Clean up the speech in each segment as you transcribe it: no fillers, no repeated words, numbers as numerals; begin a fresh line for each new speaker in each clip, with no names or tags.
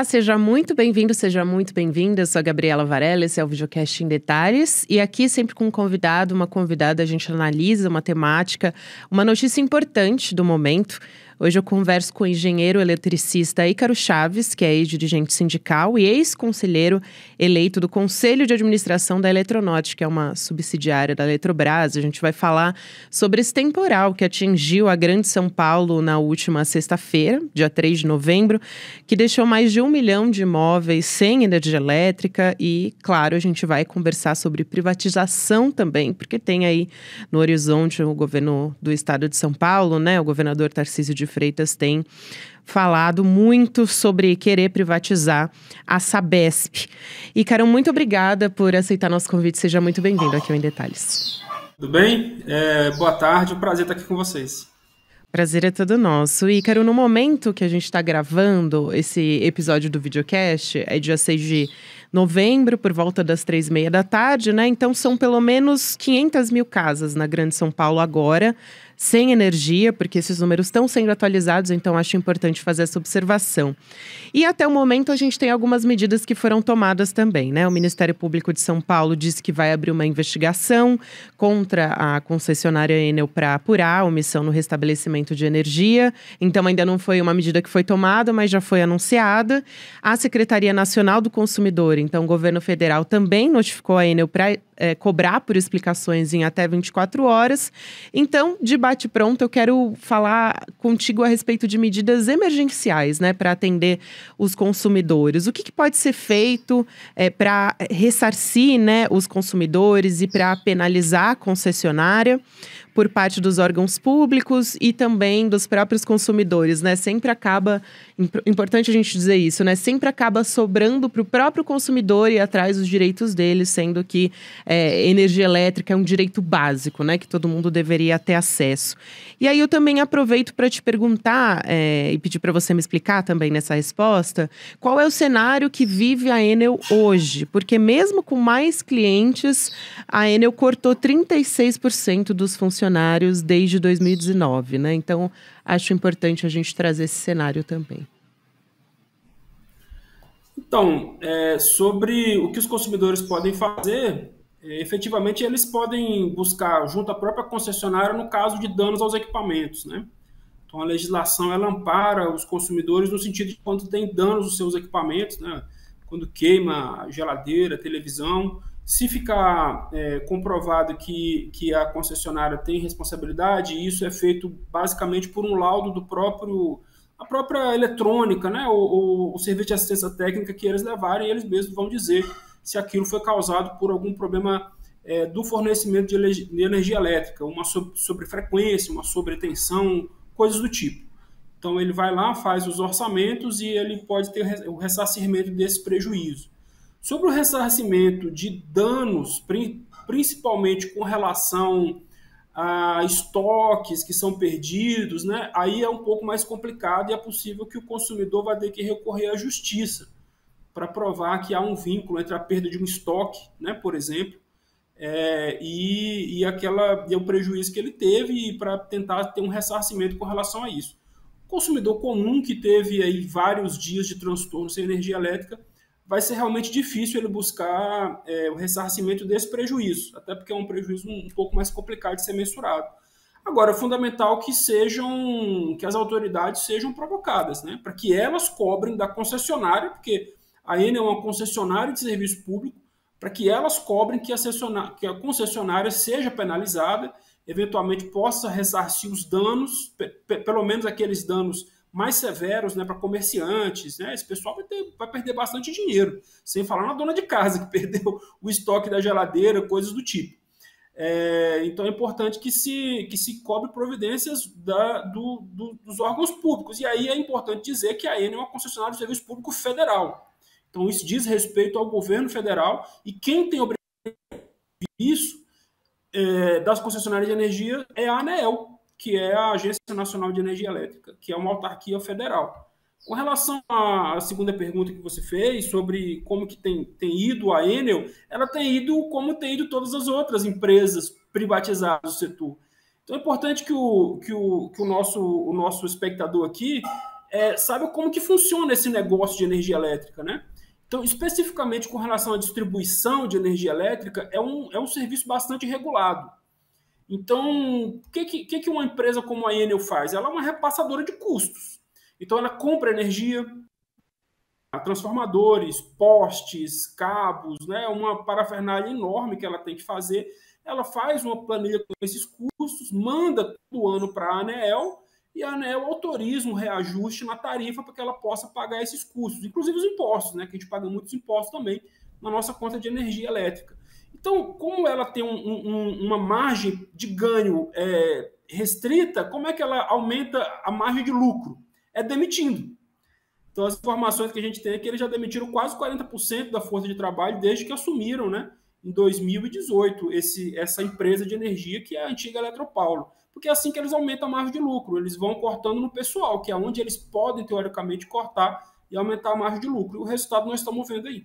Olá, seja muito bem-vindo, seja muito bem-vinda. Eu sou a Gabriela Varela, esse é o Videocast em Detalhes. E aqui, sempre com um convidado, uma convidada, a gente analisa uma temática, uma notícia importante do momento. Hoje eu converso com o engenheiro eletricista Ícaro Chaves, que é ex-dirigente sindical e ex-conselheiro eleito do Conselho de Administração da Eletronorte, que é uma subsidiária da Eletrobras. A gente vai falar sobre esse temporal que atingiu a Grande São Paulo na última sexta-feira, dia 3 de novembro, que deixou mais de 1 milhão de imóveis sem energia elétrica e, claro, a gente vai conversar sobre privatização também, porque tem aí no horizonte o governo do estado de São Paulo, né? O governador Tarcísio de Freitas tem falado muito sobre querer privatizar a Sabesp. Ícaro, muito obrigada por aceitar nosso convite. Seja muito bem-vindo aqui ao Em Detalhes.
Tudo bem? Boa tarde, um prazer estar aqui com vocês.
Prazer é todo nosso. Ícaro, no momento que a gente está gravando esse episódio do videocast, é dia 6 de novembro, por volta das 3h30 da tarde, né? Então são pelo menos 500 mil casas na Grande São Paulo agora, sem energia, porque esses números estão sendo atualizados, então acho importante fazer essa observação. E até o momento a gente tem algumas medidas que foram tomadas também, né? O Ministério Público de São Paulo disse que vai abrir uma investigação contra a concessionária Enel para apurar a omissão no restabelecimento de energia. Então ainda não foi uma medida que foi tomada, mas já foi anunciada. A Secretaria Nacional do Consumidor, então o governo federal, também notificou a Enel para cobrar por explicações em até 24 horas. Então, de bate-pronto, eu quero falar contigo a respeito de medidas emergenciais, né, para atender os consumidores. O que pode ser feito para ressarcir, né, os consumidores e para penalizar a concessionária por parte dos órgãos públicos e também dos próprios consumidores, né? Sempre acaba, importante a gente dizer isso, né? Sempre acaba sobrando para o próprio consumidor ir atrás dos direitos dele, sendo que energia elétrica é um direito básico, né? Que todo mundo deveria ter acesso. E aí eu também aproveito para te perguntar e pedir para você me explicar também nessa resposta, qual é o cenário que vive a Enel hoje? Porque mesmo com mais clientes, a Enel cortou 36% dos funcionários desde 2019, né? Então, acho importante a gente trazer esse cenário também.
Então, sobre o que os consumidores podem fazer, efetivamente eles podem buscar junto à própria concessionária no caso de danos aos equipamentos, né? Então, a legislação ela ampara os consumidores no sentido de quando tem danos nos seus equipamentos, né? Quando queima geladeira, televisão. Se ficar comprovado que a concessionária tem responsabilidade, isso é feito basicamente por um laudo a própria eletrônica, né, o serviço de assistência técnica que eles levarem, eles mesmos vão dizer se aquilo foi causado por algum problema do fornecimento de energia elétrica, uma sobrefrequência, uma sobretensão, coisas do tipo. Então ele vai lá, faz os orçamentos e ele pode ter o ressarcimento desse prejuízo. Sobre o ressarcimento de danos, principalmente com relação a estoques que são perdidos, né, aí é um pouco mais complicado e é possível que o consumidor vai ter que recorrer à justiça para provar que há um vínculo entre a perda de um estoque, né, por exemplo, e o prejuízo que ele teve e para tentar ter um ressarcimento com relação a isso. O consumidor comum que teve aí vários dias de transtorno sem energia elétrica vai ser realmente difícil ele buscar o ressarcimento desse prejuízo, até porque é um prejuízo um pouco mais complicado de ser mensurado. Agora, é fundamental que as autoridades sejam provocadas, né, para que elas cobrem da concessionária, porque a Enel é uma concessionária de serviço público, para que elas cobrem que a concessionária seja penalizada, eventualmente possa ressarcir os danos, pelo menos aqueles danos mais severos, né, para comerciantes, né? Esse pessoal vai perder bastante dinheiro, sem falar na dona de casa que perdeu o estoque da geladeira, coisas do tipo. Então é importante que se cobre providências dos órgãos públicos. E aí é importante dizer que a Enel é uma concessionária de serviço público federal. Então isso diz respeito ao governo federal e quem tem isso das concessionárias de energia é a ANEEL, que é a Agência Nacional de Energia Elétrica, que é uma autarquia federal. Com relação à segunda pergunta que você fez, sobre como que tem ido a Enel, ela tem ido como tem ido todas as outras empresas privatizadas do setor. Então é importante que o nosso espectador aqui sabe como que funciona esse negócio de energia elétrica, né? Então, especificamente com relação à distribuição de energia elétrica, é um serviço bastante regulado. Então, o que uma empresa como a Enel faz? Ela é uma repassadora de custos. Então, ela compra energia, transformadores, postes, cabos, né? Uma parafernália enorme que ela tem que fazer. Ela faz uma planilha com esses custos, manda todo ano para a ANEEL, e a ANEEL autoriza um reajuste na tarifa para que ela possa pagar esses custos, inclusive os impostos, né? Que a gente paga muitos impostos também na nossa conta de energia elétrica. Então, como ela tem uma margem de ganho restrita, como é que ela aumenta a margem de lucro? É demitindo. Então, as informações que a gente tem é que eles já demitiram quase 40% da força de trabalho desde que assumiram, né, em 2018, essa empresa de energia que é a antiga Eletropaulo. Porque é assim que eles aumentam a margem de lucro. Eles vão cortando no pessoal, que é onde eles podem, teoricamente, cortar e aumentar a margem de lucro. E o resultado nós estamos vendo aí.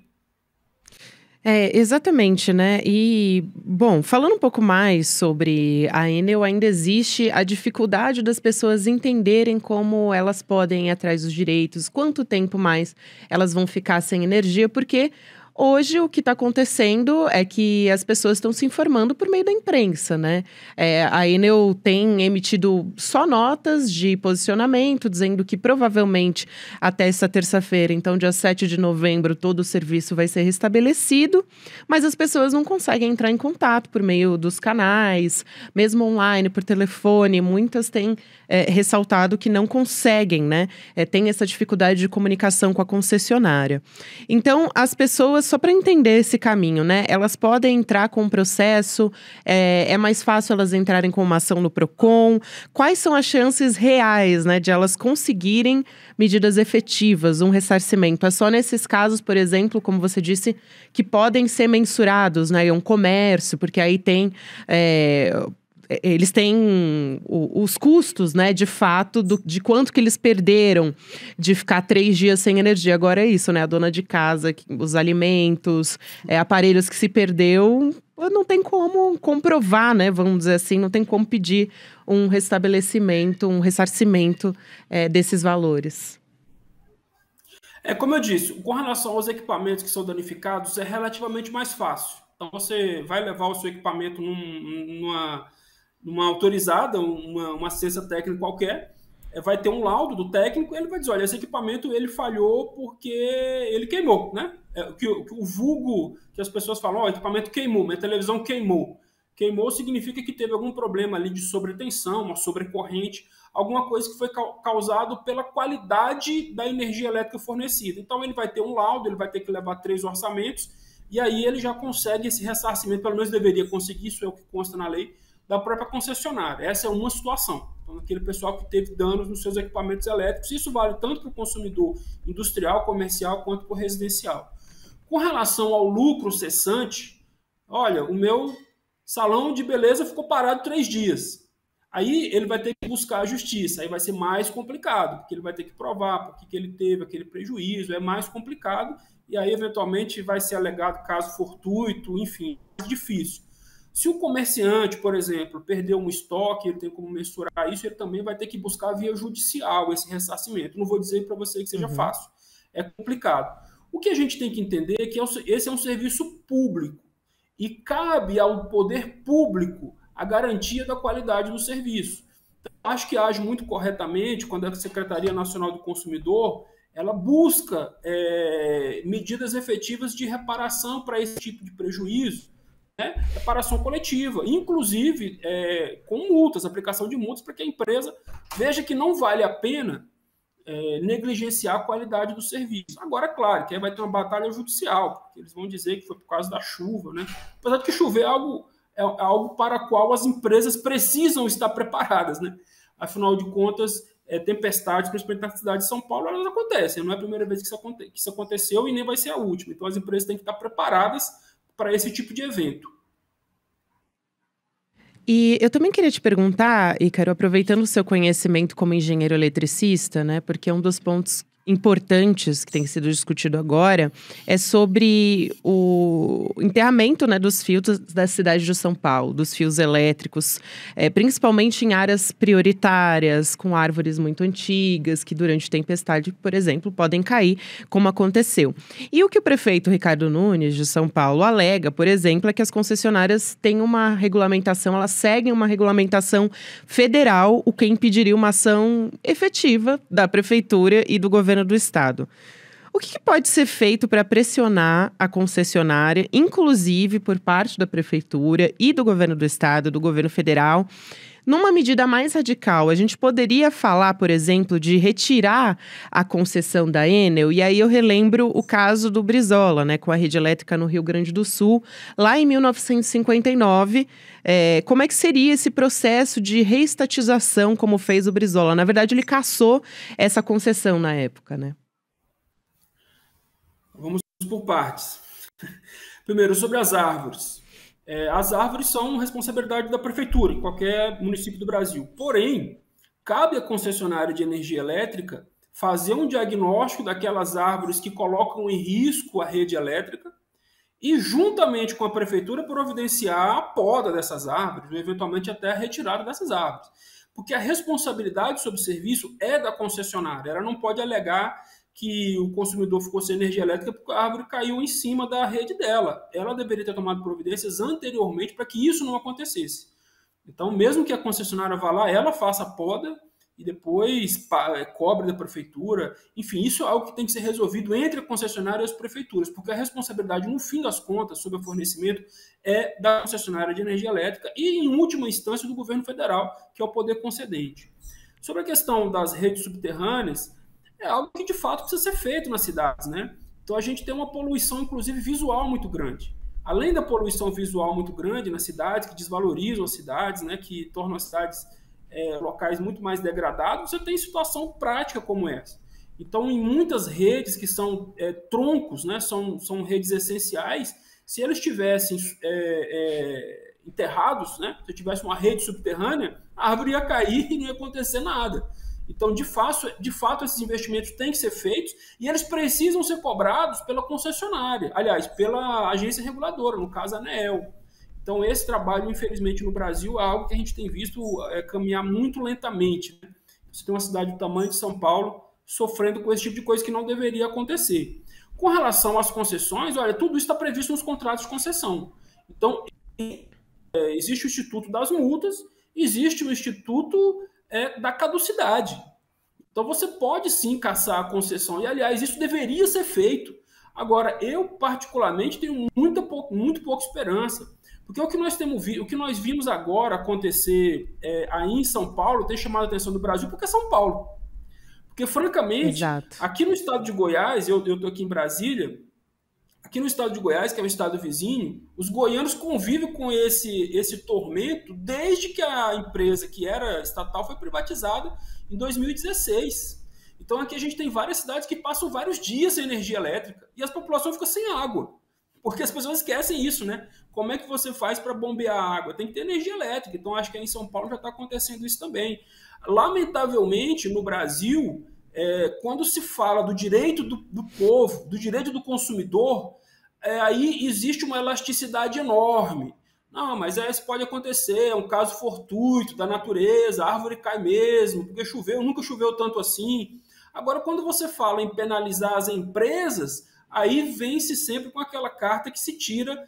Exatamente, né? E, bom, falando um pouco mais sobre a Enel, ainda existe a dificuldade das pessoas entenderem como elas podem ir atrás dos direitos, quanto tempo mais elas vão ficar sem energia, porque hoje o que está acontecendo é que as pessoas estão se informando por meio da imprensa, né? A Enel tem emitido só notas de posicionamento, dizendo que provavelmente até essa terça-feira, então dia 7 de novembro, todo o serviço vai ser restabelecido, mas as pessoas não conseguem entrar em contato por meio dos canais, mesmo online, por telefone. Muitas têm ressaltado que não conseguem, né? Tem essa dificuldade de comunicação com a concessionária. Então, as pessoas, só para entender esse caminho, né? Elas podem entrar com um processo, é mais fácil elas entrarem com uma ação no Procon. Quais são as chances reais, né, de elas conseguirem medidas efetivas, um ressarcimento? É só nesses casos, por exemplo, como você disse, que podem ser mensurados, né? É um comércio, porque aí tem... eles têm os custos, né, de fato, de quanto que eles perderam de ficar 3 dias sem energia. Agora é isso, né, a dona de casa, os alimentos, aparelhos que se perdeu, não tem como comprovar, né, vamos dizer assim, não tem como pedir um restabelecimento, um ressarcimento desses valores.
Como eu disse, com relação aos equipamentos que são danificados, é relativamente mais fácil. Então, você vai levar o seu equipamento numa autorizada, uma ciência técnica qualquer, vai ter um laudo do técnico, ele vai dizer, olha, esse equipamento ele falhou porque ele queimou, né? O vulgo que as pessoas falam, o equipamento queimou, minha televisão queimou. Queimou significa que teve algum problema ali de sobretensão, uma sobrecorrente, alguma coisa que foi causado pela qualidade da energia elétrica fornecida. Então ele vai ter um laudo, ele vai ter que levar 3 orçamentos, e aí ele já consegue esse ressarcimento, pelo menos deveria conseguir, isso é o que consta na lei, da própria concessionária. Essa é uma situação. Então, aquele pessoal que teve danos nos seus equipamentos elétricos, isso vale tanto para o consumidor industrial, comercial, quanto para o residencial. Com relação ao lucro cessante, olha, o meu salão de beleza ficou parado 3 dias. Aí ele vai ter que buscar a justiça, aí vai ser mais complicado, porque ele vai ter que provar por que ele teve aquele prejuízo, é mais complicado, e aí eventualmente vai ser alegado caso fortuito, enfim, mais difícil. Se o comerciante, por exemplo, perdeu um estoque, ele tem como mensurar isso, ele também vai ter que buscar via judicial esse ressarcimento. Não vou dizer para você que seja fácil, é complicado. O que a gente tem que entender é que esse é um serviço público e cabe ao poder público a garantia da qualidade do serviço. Então, acho que age muito corretamente quando a Secretaria Nacional do Consumidor ela busca medidas efetivas de reparação para esse tipo de prejuízo, né? Reparação coletiva, inclusive com multas, aplicação de multas, para que a empresa veja que não vale a pena negligenciar a qualidade do serviço. Agora, claro, que aí vai ter uma batalha judicial, porque eles vão dizer que foi por causa da chuva, né? Apesar de que chover é algo para o qual as empresas precisam estar preparadas, né? Afinal de contas, tempestades, principalmente na cidade de São Paulo, elas acontecem. Não é a primeira vez que isso aconteceu e nem vai ser a última. Então, as empresas têm que estar preparadas para esse tipo de evento.
E eu também queria te perguntar, Ícaro, aproveitando o seu conhecimento como engenheiro eletricista, né? Porque um dos pontos importantes que tem sido discutido agora é sobre o enterramento, né, dos fios da cidade de São Paulo, dos fios elétricos, principalmente em áreas prioritárias, com árvores muito antigas, que durante tempestade, por exemplo, podem cair, como aconteceu. E o que o prefeito Ricardo Nunes, de São Paulo, alega, por exemplo, é que as concessionárias têm uma regulamentação, elas seguem uma regulamentação federal, o que impediria uma ação efetiva da prefeitura e do governo do estado. O que pode ser feito para pressionar a concessionária, inclusive por parte da prefeitura e do governo do estado, do governo federal, numa medida mais radical? A gente poderia falar, por exemplo, de retirar a concessão da Enel, e aí eu relembro o caso do Brizola, né, com a rede elétrica no Rio Grande do Sul, lá em 1959. Como é que seria esse processo de reestatização, como fez o Brizola? Na verdade, ele cassou essa concessão na época, né?
Vamos por partes. Primeiro, sobre as árvores. As árvores são responsabilidade da prefeitura, em qualquer município do Brasil. Porém, cabe à concessionária de energia elétrica fazer um diagnóstico daquelas árvores que colocam em risco a rede elétrica e, juntamente com a prefeitura, providenciar a poda dessas árvores, ou eventualmente até a retirada dessas árvores. Porque a responsabilidade sobre o serviço é da concessionária. Ela não pode alegar que o consumidor ficou sem energia elétrica porque a árvore caiu em cima da rede dela. Ela deveria ter tomado providências anteriormente para que isso não acontecesse. Então, mesmo que a concessionária vá lá, ela faça a poda e depois cobre da prefeitura. Enfim, isso é algo que tem que ser resolvido entre a concessionária e as prefeituras, porque a responsabilidade, no fim das contas, sobre o fornecimento é da concessionária de energia elétrica e, em última instância, do governo federal, que é o poder concedente. Sobre a questão das redes subterrâneas, é algo que de fato precisa ser feito nas cidades, né? Então a gente tem uma poluição, inclusive visual, muito grande. Além da poluição visual muito grande nas cidades, que desvalorizam as cidades, né, que tornam as cidades locais muito mais degradados, você tem situação prática como essa. Então, em muitas redes que são troncos, né, são redes essenciais, se eles estivessem enterrados, né, se tivesse uma rede subterrânea, a árvore ia cair e não ia acontecer nada. Então, de fato, esses investimentos têm que ser feitos e eles precisam ser cobrados pela concessionária, aliás, pela agência reguladora, no caso a ANEEL. Então, esse trabalho, infelizmente, no Brasil é algo que a gente tem visto caminhar muito lentamente, né? Você tem uma cidade do tamanho de São Paulo sofrendo com esse tipo de coisa que não deveria acontecer. Com relação às concessões, olha, tudo isso está previsto nos contratos de concessão. Então, existe o Instituto das Multas, existe o Instituto da caducidade. Então você pode sim cassar a concessão, e aliás, isso deveria ser feito. Agora, eu particularmente tenho muito pouca esperança, porque o que nós vimos agora acontecer aí em São Paulo tem chamado a atenção do Brasil, porque é São Paulo. Porque, francamente,
Exato.
aqui no estado de Goiás, eu estou aqui em Brasília, aqui no estado de Goiás, que é um estado vizinho, os goianos convivem com esse tormento desde que a empresa, que era estatal, foi privatizada em 2016. Então aqui a gente tem várias cidades que passam vários dias sem energia elétrica e as populações ficam sem água. Porque as pessoas esquecem isso, né? Como é que você faz para bombear a água? Tem que ter energia elétrica. Então acho que aí em São Paulo já está acontecendo isso também. Lamentavelmente, no Brasil, quando se fala do direito do povo, do direito do consumidor, aí existe uma elasticidade enorme. Não, mas isso pode acontecer, é um caso fortuito da natureza, a árvore cai mesmo, porque choveu, nunca choveu tanto assim. Agora, quando você fala em penalizar as empresas, aí vem-se sempre com aquela carta que se tira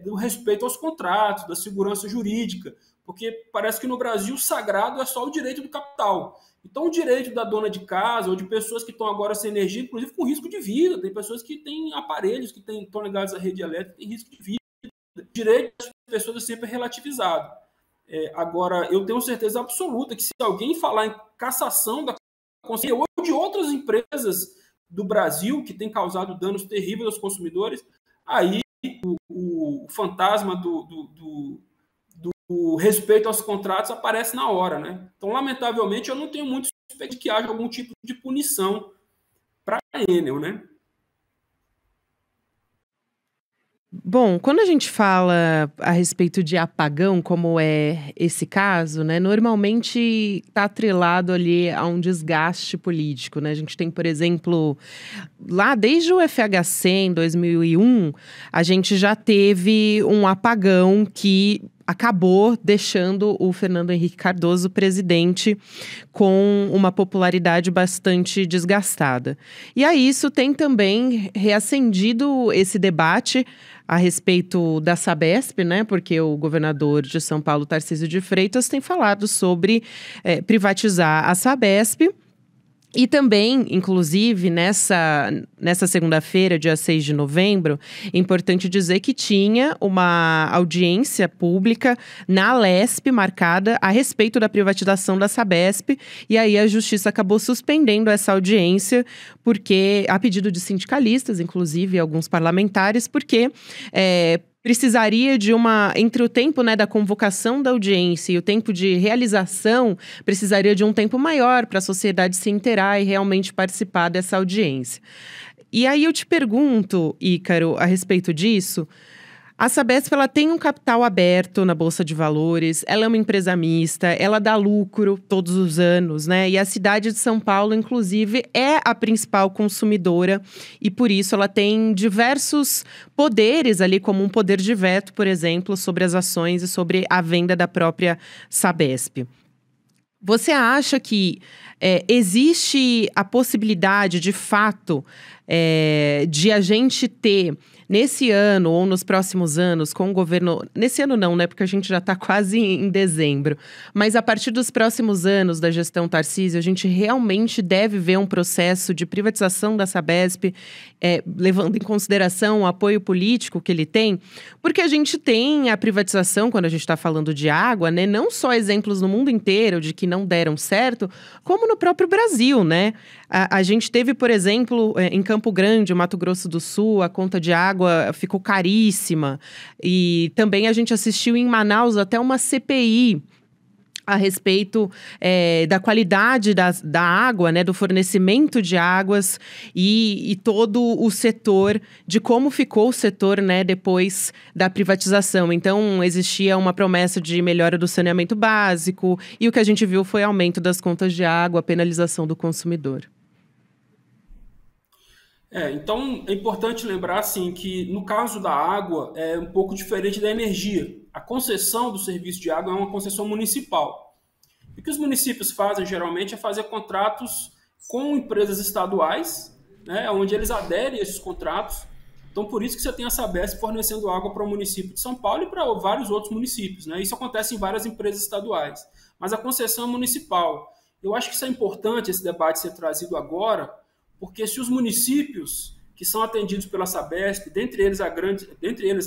do respeito aos contratos, da segurança jurídica, porque parece que no Brasil o sagrado é só o direito do capital. Então, o direito da dona de casa ou de pessoas que estão agora sem energia, inclusive com risco de vida, tem pessoas que têm aparelhos que estão ligados à rede elétrica, tem risco de vida. O direito das pessoas é sempre relativizado. Agora, eu tenho certeza absoluta que se alguém falar em cassação da consciência ou de outras empresas do Brasil que têm causado danos terríveis aos consumidores, aí o fantasma o respeito aos contratos aparece na hora, né? Então, lamentavelmente, eu não tenho muito suspeito de que haja algum tipo de punição para a Enel, né?
Bom, quando a gente fala a respeito de apagão, como é esse caso, né, normalmente está atrelado ali a um desgaste político, né? A gente tem, por exemplo, lá desde o FHC em 2001, a gente já teve um apagão que acabou deixando o Fernando Henrique Cardoso presidente com uma popularidade bastante desgastada. E aí isso tem também reacendido esse debate a respeito da Sabesp, né? Porque o governador de São Paulo, Tarcísio de Freitas, tem falado sobre privatizar a Sabesp. E também, inclusive, nessa segunda-feira, dia 6 de novembro, é importante dizer que tinha uma audiência pública na Alesp marcada a respeito da privatização da Sabesp. E aí a Justiça acabou suspendendo essa audiência, porque, a pedido de sindicalistas, inclusive alguns parlamentares, porque precisaria de entre o tempo, né, da convocação da audiência e o tempo de realização, precisaria de um tempo maior para a sociedade se inteirar e realmente participar dessa audiência. E aí eu te pergunto, Ícaro, a respeito disso. A Sabesp, ela tem um capital aberto na Bolsa de Valores, ela é uma empresa mista, ela dá lucro todos os anos, né? E a cidade de São Paulo, inclusive, é a principal consumidora e, por isso, ela tem diversos poderes ali, como um poder de veto, por exemplo, sobre as ações e sobre a venda da própria Sabesp. Você acha que existe a possibilidade, de fato, de a gente ter, nesse ano ou nos próximos anos, com o governo... Nesse ano não, né? Porque a gente já está quase em dezembro. Mas a partir dos próximos anos da gestão Tarcísio, a gente realmente deve ver um processo de privatização da Sabesp, levando em consideração o apoio político que ele tem. Porque a gente tem a privatização, quando a gente está falando de água, né? Não só exemplos no mundo inteiro de que não deram certo, como no próprio Brasil, né? A gente teve, por exemplo, em Campo Grande, Mato Grosso do Sul, a conta de água ficou caríssima. E também a gente assistiu em Manaus até uma CPI a respeito da qualidade da água, né, do fornecimento de águas e todo o setor, de como ficou o setor, né, depois da privatização. Então, existia uma promessa de melhora do saneamento básico e o que a gente viu foi aumento das contas de água, penalização do consumidor.
Então é importante lembrar assim, que no caso da água é um pouco diferente da energia. A concessão do serviço de água é uma concessão municipal. E o que os municípios fazem geralmente é fazer contratos com empresas estaduais, né, onde eles aderem a esses contratos. Então por isso que você tem a Sabesp fornecendo água para o município de São Paulo e para vários outros municípios, né? Isso acontece em várias empresas estaduais. Mas a concessão é municipal. Eu acho que isso é importante, esse debate ser trazido agora, porque se os municípios que são atendidos pela Sabesp, dentre eles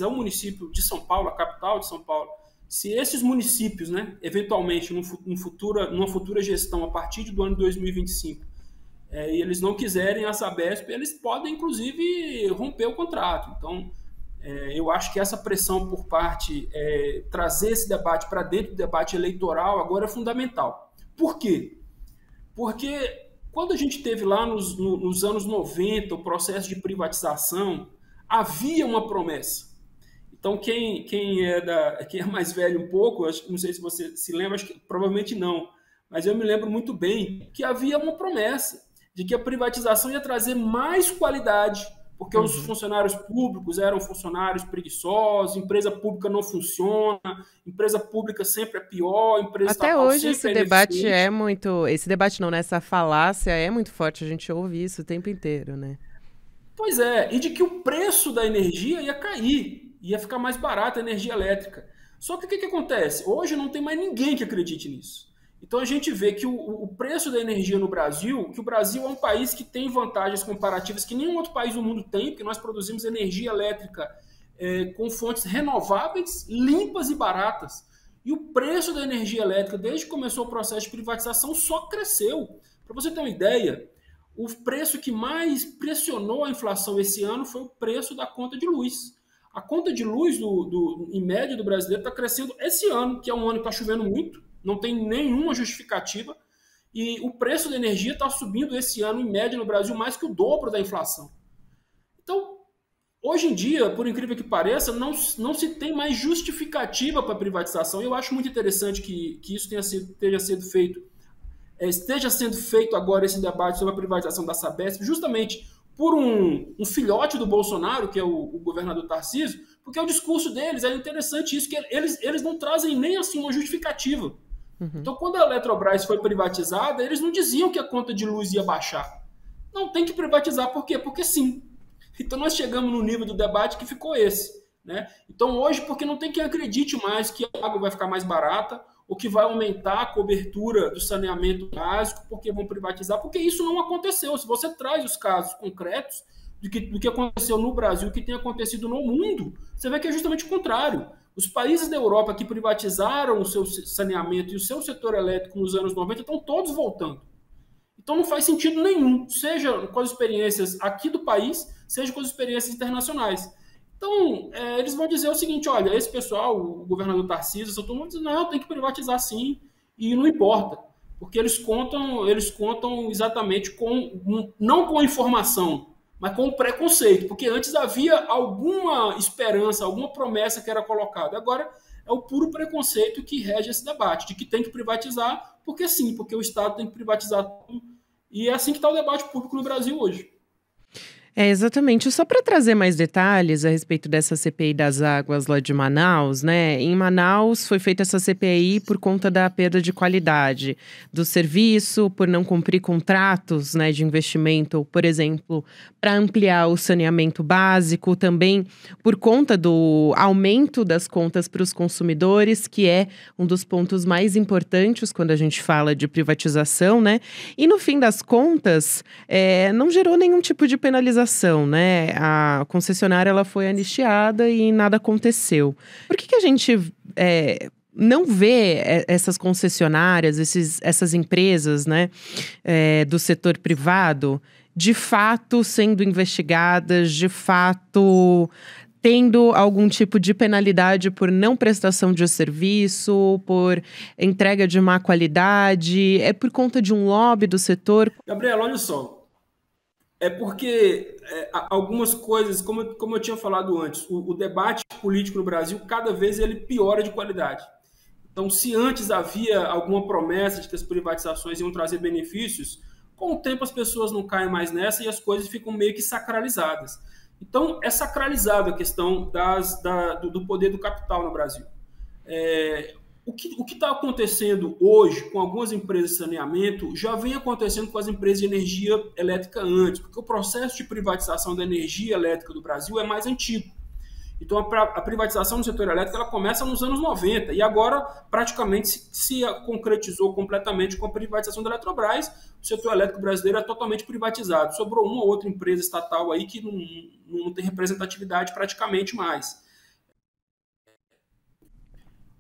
é o município de São Paulo, a capital de São Paulo, se esses municípios, né, eventualmente, numa futura gestão, a partir do ano 2025, e eles não quiserem a Sabesp, eles podem, inclusive, romper o contrato. Então, eu acho que essa pressão por parte, trazer esse debate para dentro do debate eleitoral agora é fundamental. Por quê? Porque quando a gente teve lá nos anos 90 o processo de privatização, havia uma promessa. Então, quem é mais velho um pouco, não sei se você se lembra, acho que provavelmente não, mas eu me lembro muito bem que havia uma promessa de que a privatização ia trazer mais qualidade, porque os funcionários públicos eram funcionários preguiçosos, empresa pública não funciona, empresa pública sempre é pior, empresa
Até
estatal
hoje
sempre
esse
é
debate
ineficiente.
esse debate não, né? Essa falácia é muito forte, a gente ouve isso o tempo inteiro, né?
Pois é, e de que o preço da energia ia cair, ia ficar mais barata a energia elétrica. Só que o que acontece? Hoje não tem mais ninguém que acredite nisso. Então a gente vê que o preço da energia no Brasil, que o Brasil é um país que tem vantagens comparativas que nenhum outro país do mundo tem, porque nós produzimos energia elétrica com fontes renováveis, limpas e baratas. E o preço da energia elétrica, desde que começou o processo de privatização, só cresceu. Para você ter uma ideia, o preço que mais pressionou a inflação esse ano foi o preço da conta de luz. A conta de luz, em média, do brasileiro está crescendo esse ano, que é um ano que está chovendo muito, não tem nenhuma justificativa, e o preço da energia está subindo esse ano, em média, no Brasil, mais que o dobro da inflação. Então, Hoje em dia, por incrível que pareça, não se tem mais justificativa para a privatização. Eu acho muito interessante que isso esteja sendo feito agora esse debate sobre a privatização da Sabesp, justamente por um filhote do Bolsonaro, que é o governador Tarcísio, porque o discurso deles é interessante isso, que eles não trazem nem assim uma justificativa. Então, quando a Eletrobras foi privatizada, eles não diziam que a conta de luz ia baixar. Não, tem que privatizar, por quê? Porque sim. Então nós chegamos no nível do debate que ficou esse. Né? Então hoje, porque não tem quem acredite mais que a água vai ficar mais barata ou que vai aumentar a cobertura do saneamento básico porque vão privatizar, porque isso não aconteceu. Se você traz os casos concretos do que aconteceu no Brasil, o que tem acontecido no mundo, você vê que é justamente o contrário. Os países da Europa que privatizaram o seu saneamento e o seu setor elétrico nos anos 90 estão todos voltando. Então não faz sentido nenhum, seja com as experiências aqui do país, seja com as experiências internacionais. Então, eles vão dizer o seguinte, olha, esse pessoal, o governador Tarcísio, todo mundo diz, não, tem que privatizar sim, e não importa, porque eles contam exatamente não com a informação, mas com o preconceito, porque antes havia alguma esperança, alguma promessa que era colocada, agora é o puro preconceito que rege esse debate, de que tem que privatizar, porque sim, porque o Estado tem que privatizar tudo, e é assim que está o debate público no Brasil hoje.
Exatamente. Só para trazer mais detalhes a respeito dessa CPI das águas lá de Manaus, né? Em Manaus foi feita essa CPI por conta da perda de qualidade do serviço, por não cumprir contratos, né, de investimento, por exemplo, para ampliar o saneamento básico, também por conta do aumento das contas para os consumidores, que é um dos pontos mais importantes quando a gente fala de privatização, né? E no fim das contas, não gerou nenhum tipo de penalização. Né? A concessionária ela foi anistiada e nada aconteceu. Por que a gente não vê essas concessionárias, essas empresas, né, do setor privado, de fato sendo investigadas, de fato tendo algum tipo de penalidade por não prestação de serviço, por entrega de má qualidade? É por conta de um lobby do setor?
Gabriela, olha só. É porque algumas coisas, como eu tinha falado antes, o debate político no Brasil, cada vez ele piora de qualidade. Então, se antes havia alguma promessa de que as privatizações iam trazer benefícios, com o tempo as pessoas não caem mais nessa e as coisas ficam meio que sacralizadas. Então, é sacralizada a questão do poder do capital no Brasil. O que está acontecendo hoje com algumas empresas de saneamento já vem acontecendo com as empresas de energia elétrica antes, porque o processo de privatização da energia elétrica do Brasil é mais antigo. Então, a privatização do setor elétrico ela começa nos anos 90 e agora praticamente se concretizou completamente com a privatização da Eletrobras. O setor elétrico brasileiro é totalmente privatizado. Sobrou uma ou outra empresa estatal aí que não tem representatividade praticamente mais.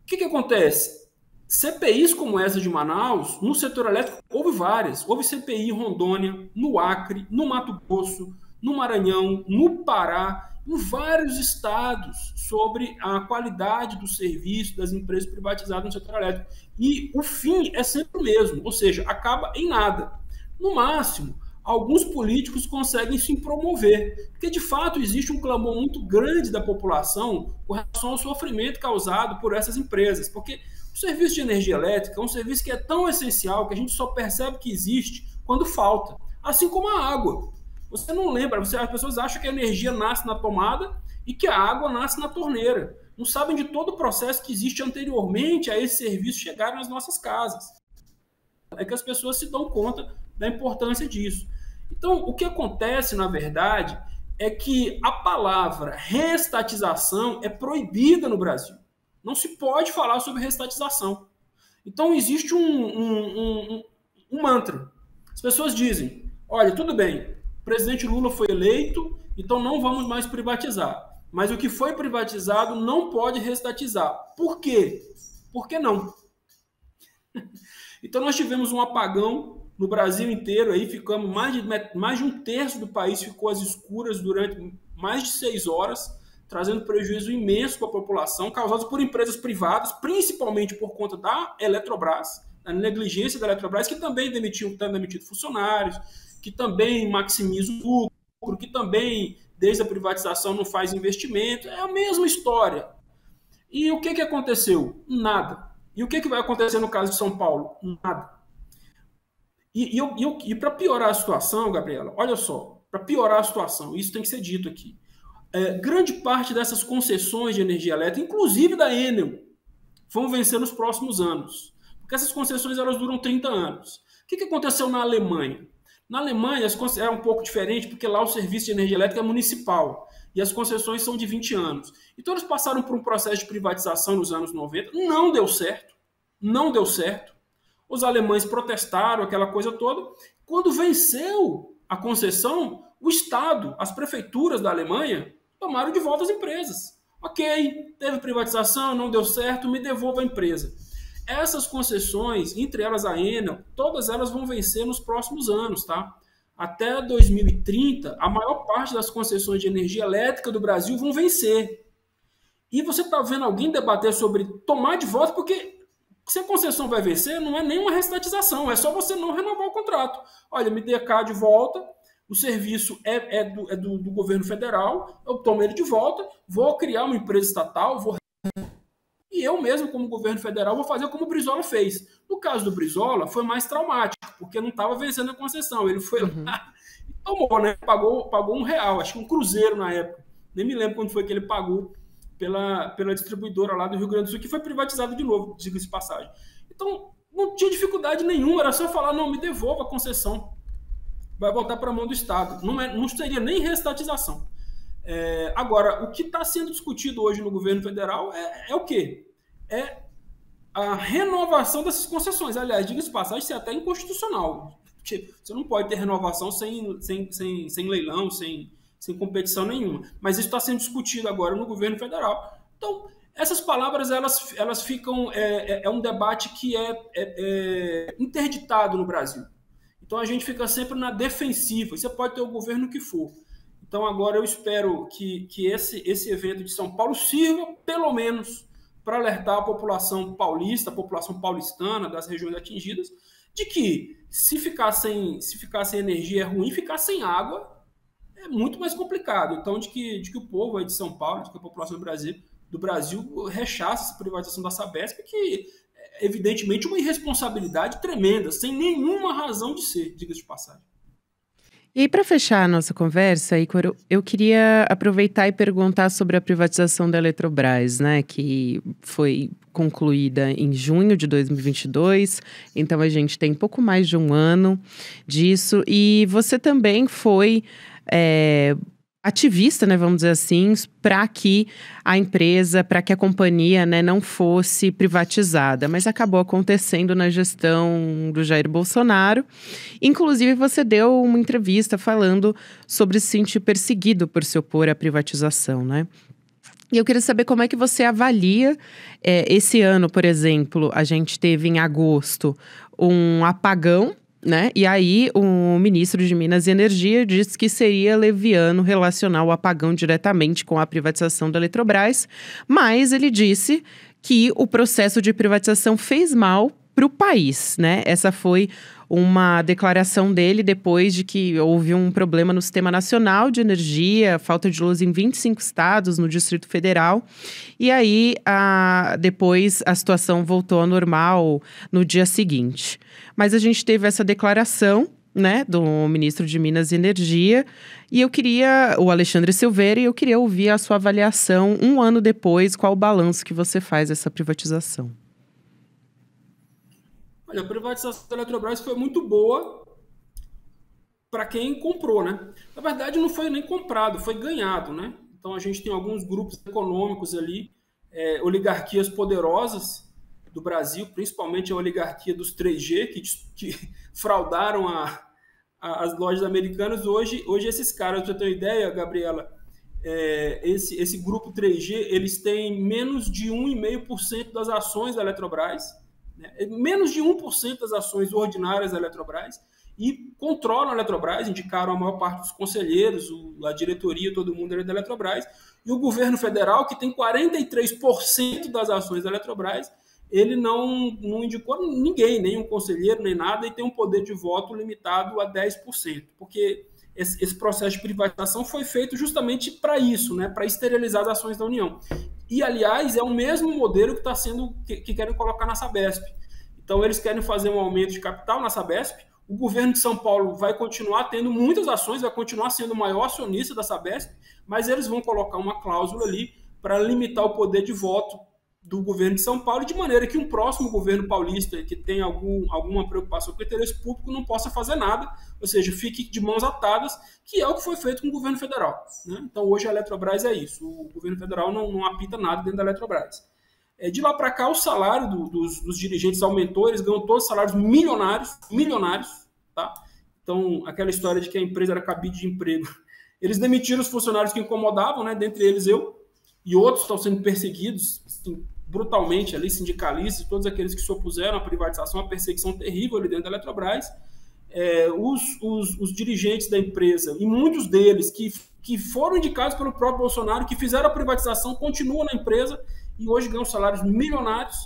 O que acontece? CPIs como essa de Manaus, no setor elétrico, houve várias. Houve CPI em Rondônia, no Acre, no Mato Grosso, no Maranhão, no Pará, em vários estados, sobre a qualidade do serviço das empresas privatizadas no setor elétrico. E o fim é sempre o mesmo, ou seja, acaba em nada. No máximo, alguns políticos conseguem se promover, porque de fato existe um clamor muito grande da população com relação ao sofrimento causado por essas empresas, porque o serviço de energia elétrica é um serviço que é tão essencial que a gente só percebe que existe quando falta, assim como a água. Você não lembra, as pessoas acham que a energia nasce na tomada e que a água nasce na torneira. Não sabem de todo o processo que existe anteriormente a esse serviço chegar nas nossas casas. É que as pessoas se dão conta da importância disso. Então, o que acontece, na verdade, é que a palavra reestatização é proibida no Brasil. Não se pode falar sobre reestatização. Então, existe um mantra. As pessoas dizem, olha, tudo bem, o presidente Lula foi eleito, então não vamos mais privatizar. Mas o que foi privatizado não pode reestatizar. Por quê? Por que não? Então, nós tivemos um apagão no Brasil inteiro, aí ficamos mais de um terço do país ficou às escuras durante mais de 6 horas, trazendo prejuízo imenso para a população, causados por empresas privadas, principalmente por conta da Eletrobras, da negligência da Eletrobras, que também tem demitido funcionários, que também maximiza o lucro, que também desde a privatização não faz investimento, é a mesma história. E o que aconteceu? Nada. E o que vai acontecer no caso de São Paulo? Nada. E para piorar a situação, Gabriela, olha só, para piorar a situação, isso tem que ser dito aqui, grande parte dessas concessões de energia elétrica, inclusive da Enel, vão vencer nos próximos anos. Porque essas concessões elas duram 30 anos. O que aconteceu na Alemanha? Na Alemanha é um pouco diferente, porque lá o serviço de energia elétrica é municipal e as concessões são de 20 anos. Então eles passaram por um processo de privatização nos anos 90, não deu certo, não deu certo. Os alemães protestaram, aquela coisa toda. Quando venceu a concessão, o Estado, as prefeituras da Alemanha, tomaram de volta as empresas. Ok, teve privatização, não deu certo, me devolva a empresa. Essas concessões, entre elas a Enel, todas elas vão vencer nos próximos anos, tá? Até 2030, a maior parte das concessões de energia elétrica do Brasil vão vencer. E você está vendo alguém debater sobre tomar de volta, porque se a concessão vai vencer, não é nenhuma restatização, é só você não renovar o contrato. Olha, me dê cá de volta, o serviço é do governo federal, eu tomo ele de volta, vou criar uma empresa estatal, e eu mesmo, como governo federal, vou fazer como o Brizola fez. No caso do Brizola, foi mais traumático, porque não estava vencendo a concessão. Ele foi lá e tomou, né? Pagou R$1, acho que um cruzeiro na época. Nem me lembro quando foi que ele pagou pela distribuidora lá do Rio Grande do Sul, que foi privatizado de novo, diga-se de passagem. Então, não tinha dificuldade nenhuma, era só falar, não, me devolva a concessão. Vai voltar para a mão do Estado. Não seria nem restatização. Agora, o que está sendo discutido hoje no governo federal é o quê? É a renovação dessas concessões. Aliás, diga-se de passagem, isso é até inconstitucional. Você não pode ter renovação sem leilão, sem competição nenhuma. Mas isso está sendo discutido agora no governo federal. Então, essas palavras, elas ficam... É um debate que é interditado no Brasil. Então, a gente fica sempre na defensiva. Você pode ter o governo que for. Então, agora eu espero que esse evento de São Paulo sirva, pelo menos, para alertar a população paulista, a população paulistana das regiões atingidas, de que se ficar sem energia é ruim, ficar sem água é muito mais complicado. Então, de que o povo aí de São Paulo, de que a população do Brasil rechaça essa privatização da Sabesp, que é evidentemente uma irresponsabilidade tremenda, sem nenhuma razão de ser, diga-se de passagem.
E aí, para fechar a nossa conversa, Ícaro, eu queria aproveitar e perguntar sobre a privatização da Eletrobras, né, que foi concluída em junho de 2022, então a gente tem pouco mais de um ano disso, e você também foi ativista, né, vamos dizer assim, para que a empresa, para que a companhia, né, não fosse privatizada, mas acabou acontecendo na gestão do Jair Bolsonaro. Inclusive, você deu uma entrevista falando sobre se sentir perseguido por se opor à privatização, né? E eu queria saber como é que você avalia esse ano, por exemplo, a gente teve em agosto um apagão, né? E aí, o ministro de Minas e Energia disse que seria leviano relacionar o apagão diretamente com a privatização da Eletrobras, mas ele disse que o processo de privatização fez mal para o país, né? Essa foi uma declaração dele depois de que houve um problema no Sistema Nacional de Energia, falta de luz em 25 estados, no Distrito Federal. E aí, depois, a situação voltou ao normal no dia seguinte. Mas a gente teve essa declaração, né, do ministro de Minas e Energia, e o Alexandre Silveira, e eu queria ouvir a sua avaliação um ano depois, qual o balanço que você faz dessa privatização.
Olha, a privatização da Eletrobras foi muito boa para quem comprou, né? Na verdade, não foi nem comprado, foi ganhado, né? Então, a gente tem alguns grupos econômicos ali, oligarquias poderosas do Brasil, principalmente a oligarquia dos 3G, que fraudaram as lojas americanas. Hoje esses caras, pra você ter uma ideia, Gabriela, esse grupo 3G, eles têm menos de 1,5% das ações da Eletrobras, menos de 1% das ações ordinárias da Eletrobras, e controlam a Eletrobras, indicaram a maior parte dos conselheiros, a diretoria, todo mundo da Eletrobras, e o governo federal, que tem 43% das ações da Eletrobras, ele não indicou ninguém, nem um conselheiro, nem nada, e tem um poder de voto limitado a 10%, porque esse processo de privatização foi feito justamente para isso, né, para esterilizar as ações da União. E, aliás, é o mesmo modelo que está sendo que querem colocar na Sabesp. Então, eles querem fazer um aumento de capital na Sabesp. O governo de São Paulo vai continuar tendo muitas ações, vai continuar sendo o maior acionista da Sabesp, mas eles vão colocar uma cláusula ali para limitar o poder de voto do governo de São Paulo, de maneira que um próximo governo paulista que tenha alguma preocupação com o interesse público não possa fazer nada, ou seja, fique de mãos atadas, que é o que foi feito com o governo federal, né? Então, hoje a Eletrobras é isso. O governo federal não apita nada dentro da Eletrobras. De lá para cá, o salário dos dirigentes aumentou, eles ganham todos salários milionários, tá? Então, aquela história de que a empresa era cabide de emprego. Eles demitiram os funcionários que incomodavam, né? Dentre eles eu, e outros estão sendo perseguidos assim, brutalmente, ali, sindicalistas, todos aqueles que se opuseram à privatização, a perseguição terrível ali dentro da Eletrobras. Os dirigentes da empresa, e muitos deles que foram indicados pelo próprio Bolsonaro, que fizeram a privatização, continuam na empresa e hoje ganham salários milionários.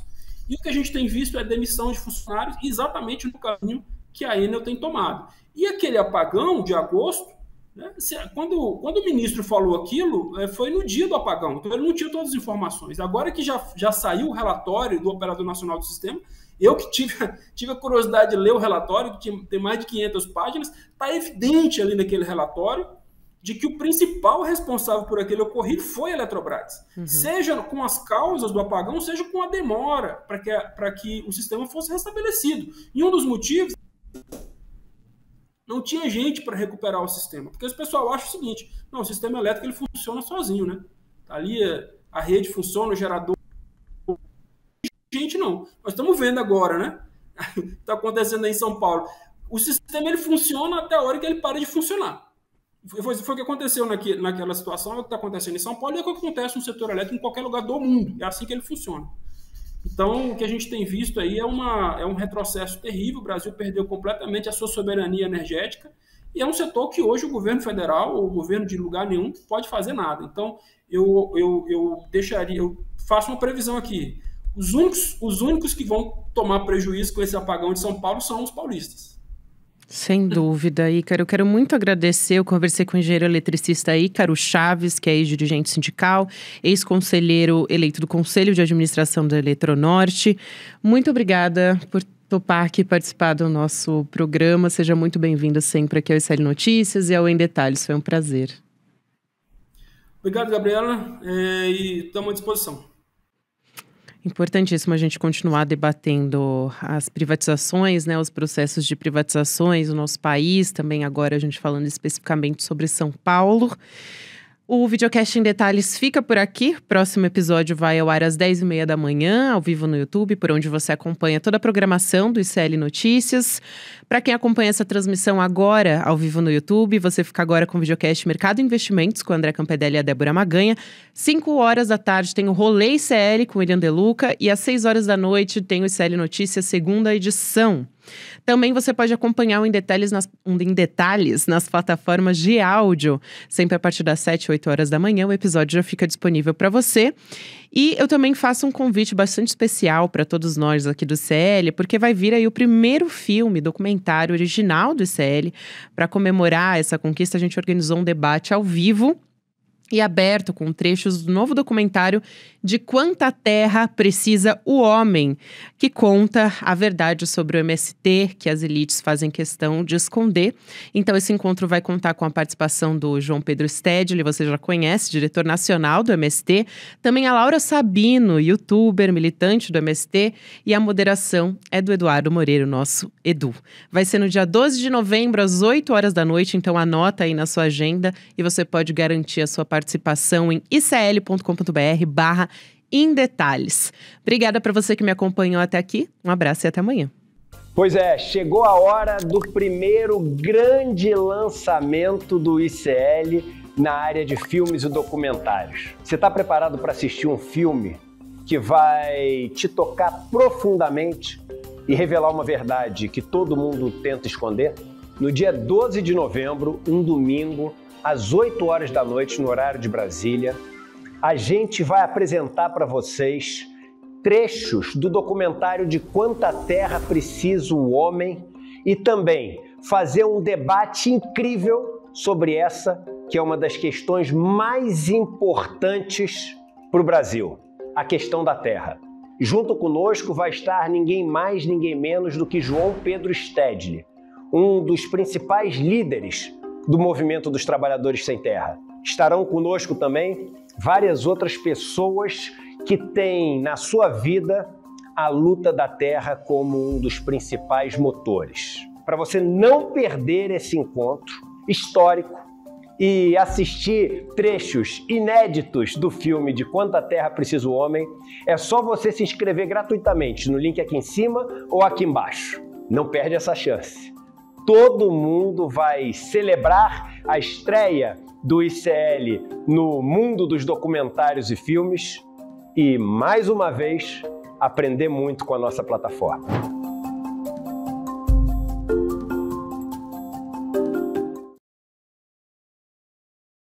E o que a gente tem visto é demissão de funcionários exatamente no caminho que a Enel tem tomado. E aquele apagão de agosto, né, quando o ministro falou aquilo, foi no dia do apagão, então ele não tinha todas as informações. Agora que já saiu o relatório do Operador Nacional do Sistema, eu que tive a curiosidade de ler o relatório, que tem mais de 500 páginas, está evidente ali naquele relatório de que o principal responsável por aquele ocorrido foi a Eletrobras. Uhum. Seja com as causas do apagão, seja com a demora para que o sistema fosse restabelecido. E um dos motivos, não tinha gente para recuperar o sistema. Porque o pessoal acha o seguinte, não, o sistema elétrico ele funciona sozinho, né? Ali a rede funciona, o gerador... Gente, não. Nós estamos vendo agora, né? Está acontecendo aí em São Paulo. O sistema ele funciona até a hora que ele para de funcionar. Foi o que aconteceu naquela situação, é o que está acontecendo em São Paulo e é o que acontece no setor elétrico em qualquer lugar do mundo. É assim que ele funciona. Então, o que a gente tem visto aí é um retrocesso terrível. O Brasil perdeu completamente a sua soberania energética e é um setor que hoje o governo federal ou o governo de lugar nenhum pode fazer nada. Então, eu faço uma previsão aqui. Os únicos que vão tomar prejuízo com esse apagão de São Paulo são os paulistas.
Sem dúvida, Ícaro. Eu quero muito agradecer. Eu conversei com o engenheiro eletricista Ícaro Chaves, que é ex-dirigente sindical, ex-conselheiro eleito do Conselho de Administração da Eletronorte. Muito obrigada por topar aqui participar do nosso programa. Seja muito bem-vindo sempre aqui ao ICL Notícias e ao Em Detalhes. Foi um prazer.
Obrigado, Gabriela. E estamos à disposição.
Importantíssimo a gente continuar debatendo as privatizações, né, os processos de privatizações no nosso país, também agora a gente falando especificamente sobre São Paulo. O Videocast em Detalhes fica por aqui. O próximo episódio vai ao ar às 10h30 da manhã, ao vivo no YouTube, por onde você acompanha toda a programação do ICL Notícias. Para quem acompanha essa transmissão agora, ao vivo no YouTube, você fica agora com o Videocast Mercado e Investimentos, com o André Campedelli e a Débora Maganha. 5h da tarde tem o Rolê ICL com o William Deluca e às 6h da noite tem o ICL Notícias, segunda edição. Também você pode acompanhar o Em Detalhes nas plataformas de áudio. Sempre a partir das 7-8 da manhã, o episódio já fica disponível para você. E eu também faço um convite bastante especial para todos nós aqui do ICL, porque vai vir aí o primeiro filme, documentário original do ICL. Para comemorar essa conquista, a gente organizou um debate ao vivo e aberto com trechos do novo documentário De Quanta Terra Precisa o Homem, que conta a verdade sobre o MST, que as elites fazem questão de esconder. Então esse encontro vai contar com a participação do João Pedro Stedley, você já conhece, diretor nacional do MST, também a Laura Sabino, youtuber, militante do MST, e a moderação é do Eduardo Moreira, o nosso Edu. Vai ser no dia 12 de novembro, às 8h da noite, então anota aí na sua agenda e você pode garantir a sua participação em icl.com.br/em detalhes. Obrigada para você que me acompanhou até aqui. Um abraço e até amanhã.
Pois é, chegou a hora do primeiro grande lançamento do ICL na área de filmes e documentários. Você está preparado para assistir um filme que vai te tocar profundamente e revelar uma verdade que todo mundo tenta esconder? No dia 12 de novembro, um domingo, às 8h da noite, no horário de Brasília, a gente vai apresentar para vocês trechos do documentário De Quanta Terra Precisa o Homem e também fazer um debate incrível sobre essa que é uma das questões mais importantes para o Brasil, a questão da terra. Junto conosco vai estar ninguém mais, ninguém menos do que João Pedro Stedley, um dos principais líderes do movimento dos trabalhadores sem terra. Estarão conosco também várias outras pessoas que têm na sua vida a luta da terra como um dos principais motores. Para você não perder esse encontro histórico e assistir trechos inéditos do filme De Quanta Terra Precisa o Homem, é só você se inscrever gratuitamente no link aqui em cima ou aqui embaixo. Não perde essa chance. Todo mundo vai celebrar a estreia do ICL no mundo dos documentários e filmes e, mais uma vez, aprender muito com a nossa plataforma.